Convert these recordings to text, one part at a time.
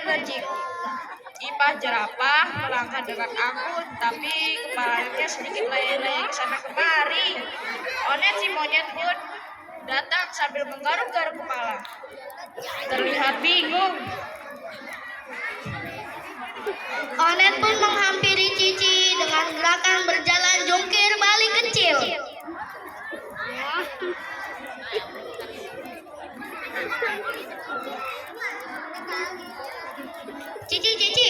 energik. Ipah jerapah melangkah dengan anggun, tapi kepalanya sedikit layang-layang ke sana kemari. Onet si monyet pun datang sambil menggaruk-garuk kepala. Terlihat bingung. Onet pun menghampiri Cici dengan gerakan berjalan jungkir balik kecil. Cici,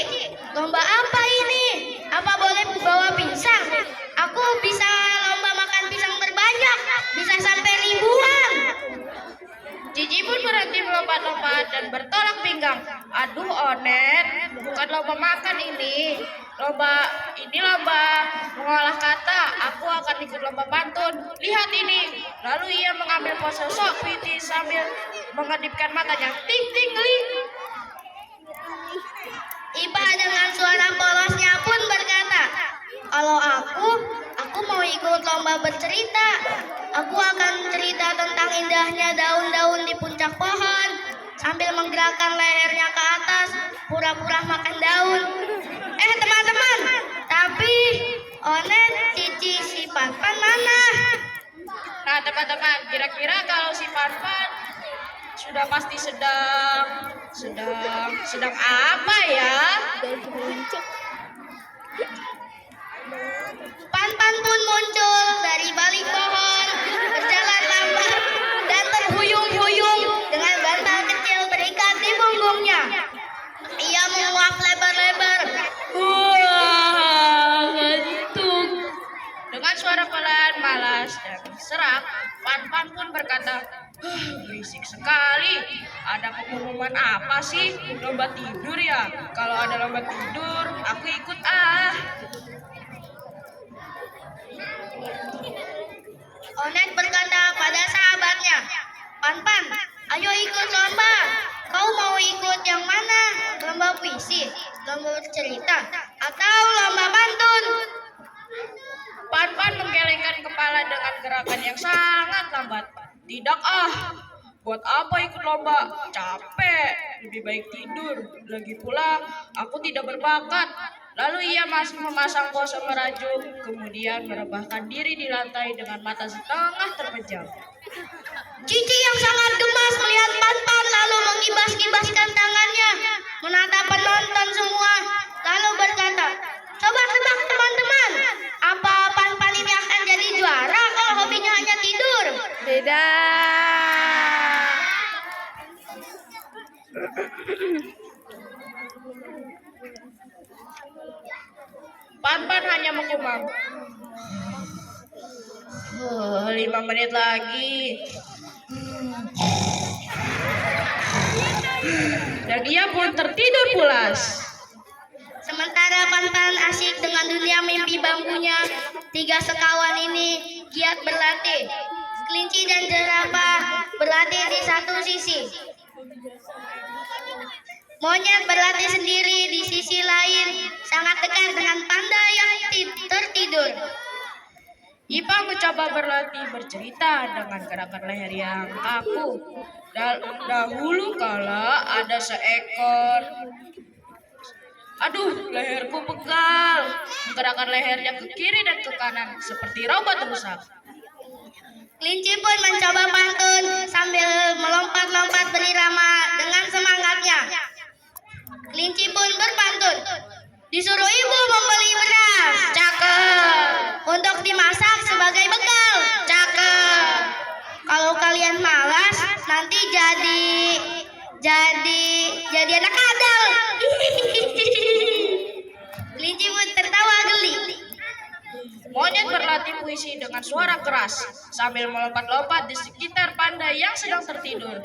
lomba apa ini? Apa boleh bawa pisang? Aku bisa lomba makan pisang terbanyak, bisa sampai ribuan. Cici pun berhenti melompat-lompat dan bertolak pinggang. Aduh Onet, bukan lomba makan ini. Lomba mengolah kata. Aku akan ikut lomba pantun. Lihat ini. Lalu ia mengambil pose sok piti sambil mengedipkan matanya. Ting ting ling. Ipah dengan suara polosnya pun berkata, kalau aku mau ikut lomba bercerita. Aku akan cerita tentang indahnya daun-daun di puncak pohon sambil menggerakkan lehernya ke atas, pura-pura makan daun. Teman-teman, tapi Onet, Cici, si Panpan mana? Nah teman-teman, kira-kira kalau si Panpan sudah pasti sedang apa ya? Panpan pun muncul dari balik pohon, berjalan lambat dan terhuyung-huyung dengan bantal kecil terikat di punggungnya. Ia menguap lebar-lebar. Ngantuk. Dengan suara pelan, malas dan serak, Panpan pun berkata, berisik sekali. Ada pengumuman apa sih? Lomba tidur ya? Kalau ada lomba tidur, aku ikut ah. Onet berkata pada sahabatnya, Panpan, ayo ikut lomba. Kau mau ikut yang mana? Lomba puisi, lomba cerita, atau lomba pantun? Panpan menggelengkan kepala dengan gerakan yang sangat lambat. Tidak buat apa ikut lomba? Capek, lebih baik tidur. Lagi pula, aku tidak berbakat. Lalu ia masih memasang pose merajuk, kemudian merebahkan diri di lantai dengan mata setengah terpejam. Cici yang sangat gemas melihat Panpan lalu mengibas-ibaskan tangannya, menatap penonton semua, lalu berkata, coba tebak teman-teman, apa Panpan ini akan jadi juara kalau hobinya hanya tidur? Tidak. Panpan hanya mengumam. 5 menit lagi. Dan dia pun tertidur pulas. Sementara Panpan asik dengan dunia mimpi bambunya, 3 sekawan ini giat berlatih. Kelinci dan jerapah berlatih di satu sisi. Monyet berlatih sendiri di sisi lain, sangat dekat dengan panda yang tertidur. Ipah mencoba berlatih bercerita dengan gerakan leher yang kaku. Dahulu kala ada seekor. Aduh, leherku pegal. Menggerakkan lehernya ke kiri dan ke kanan seperti robot rusak. Kelinci pun mencoba pantun sambil melompat-lompat berirama dengan semangatnya. Kelinci pun berpantun. Disuruh ibu membeli beras. Cakep. Untuk dimasak sebagai bekal. Cakep. Kalau kalian malas, nanti jadi anak kadal. Kelinci pun tertawa geli. Monyet berlatih puisi dengan suara keras sambil melompat-lompat di sekitar panda yang sedang tertidur.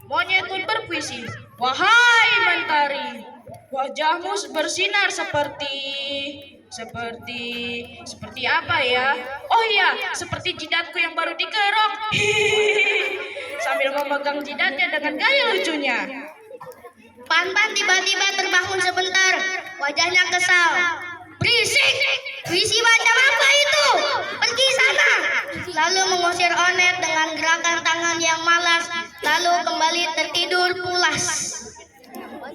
Monyet pun berpuisi, wahai mentari, wajahmu bersinar seperti apa ya? Oh iya, seperti jidatku yang baru dikerok. Sambil memegang jidatnya dengan gaya lucunya. Panpan tiba-tiba terbangun sebentar, wajahnya kesal. Berisik, puisi macam apa itu? Pergi sana. Lalu mengusir Onet dengan gerakan tangan yang malas, lalu kembali tertidur pulas.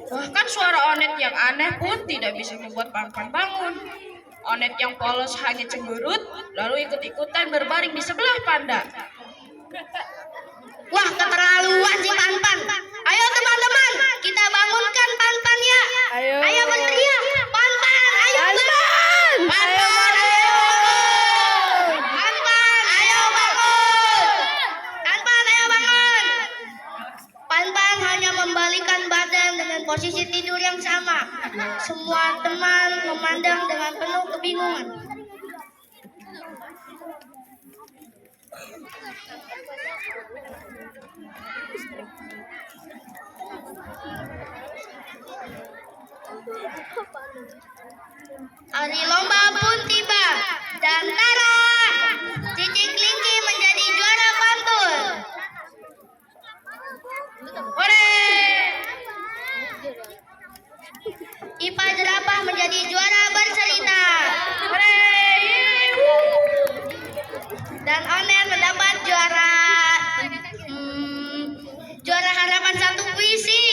Bahkan suara Onet yang aneh pun tidak bisa membuat Pan-Pan bangun. Onet yang polos hanya cemberut, lalu ikut-ikutan berbaring di sebelah Panda. Wah, keterlaluan si Pan-Pan. Ayo teman-teman, kita bangunkan Pan-Pan ya. Ayo berteriak, Pan-Pan, ayo bangun. Pan-Pan, ayo bangun. Pan-Pan, ayo bangun. Pan-Pan, ayo bangun. Pan-Pan hanya membalikkan badan dengan posisi tidur yang sama. Semua teman memandang dengan penuh kebingungan. Hari lomba pun tiba dan tara, Cici Kelinci menjadi juara pantun. Hore! Ipa Jerapah menjadi juara bercerita. Hore! Dan Onet mendapat juara harapan satu puisi.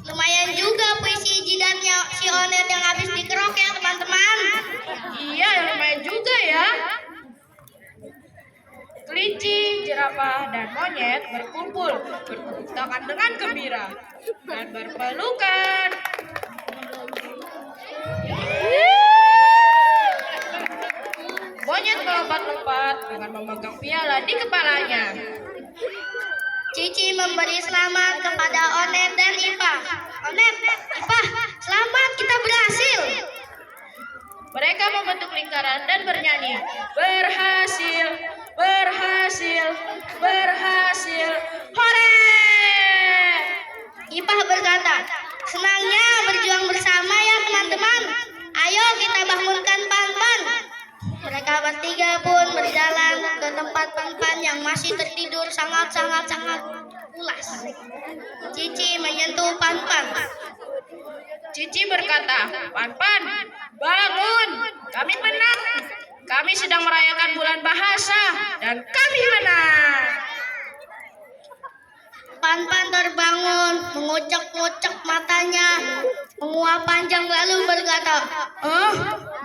Lumayan juga puisi jidatnya si Onet yang habis dikerok ya teman-teman. Iya, lumayan juga ya. Kelinci, jerapah, dan monyet berkumpul, bertepuk tangan dengan gembira, dan berpelukan. Monyet melompat-lompat dengan memegang piala di kepalanya. Cici memberi selamat kepada Onet dan Ipa. Onet, Ipa, selamat, kita berhasil. Mereka membentuk lingkaran dan bernyanyi, berhasil, berhasil, berhasil, hore! Ipa berkata, senangnya berjuang bersama ya teman-teman. Ayo kita bangunkan Pan-Pan. Mereka bertiga pun berjalan ke tempat Pan-Pan yang masih tertidur sangat pulas. Cici menyentuh Pan-Pan. Cici berkata, Pan-Pan, bangun, kami menang. Kami sedang merayakan bulan bahasa, dan kami menang. Pan-Pan terbangun, mengucek-ngucek matanya, menguap panjang lalu berkata,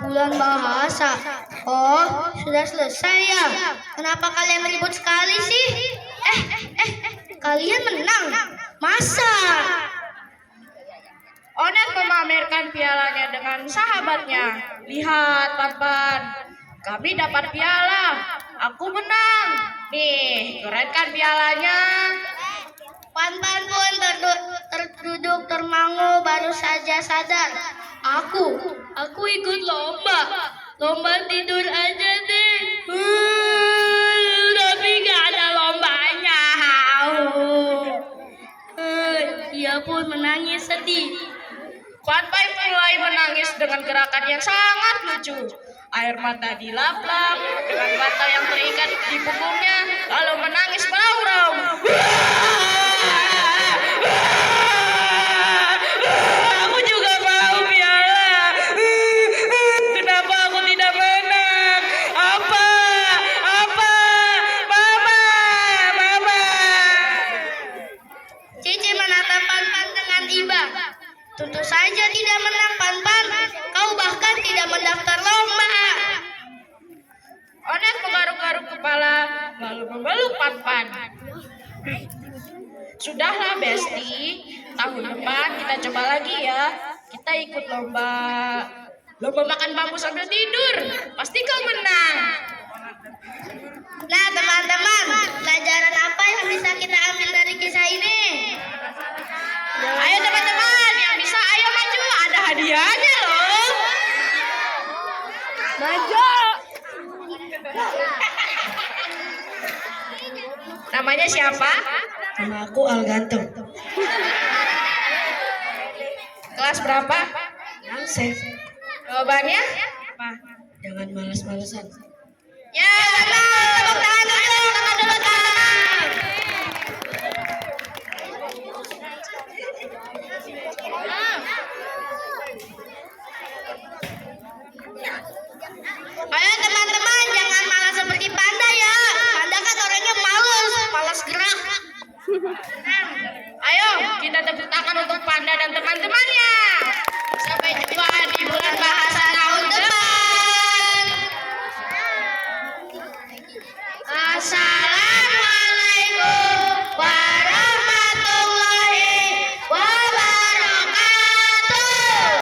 bulan bahasa. Oh, sudah selesai ya? Kenapa kalian ribut sekali sih? Kalian menang. Masa? Onet memamerkan pialanya dengan sahabatnya. Lihat, Pan-Pan, kami dapat piala. Aku menang. Nih, keren kan pialanya? Pan-Pan pun terduduk termangu baru saja sadar. Aku ikut lomba. Lomba tidur aja deh. Tapi gak ada lombanya. Ia pun menangis sedih. Pan-Pan mulai menangis dengan gerakan yang sangat lucu. Air mata dilap-lap dengan bantal yang terikat di punggungnya, lalu menangis meraung-raung. Aku juga mau piala. Kenapa aku tidak menang? Apa? Mama. Cici menatap Pan-Pan dengan iba. Tentu saja tidak menang Pan-Pan. Kau bahkan tidak mendaftar lomba. Onet menggaruk-garuk kepala, lalu memeluk Pan-Pan. Sudahlah, Besti. Tahun depan kita coba lagi ya. Kita ikut lomba makan bambu sambil tidur. Pasti kau menang. Nah teman-teman, pelajaran apa yang bisa kita ambil dari kisah ini? Ayo teman-teman, yang bisa ayo maju. Ada hadiahnya loh. Maju. Namanya siapa? Nama aku Al Ganteng. Kelas berapa? Nangsen. Jawabannya? Apa? Jangan malas-malasan. Ya, tepuk tangan dulu.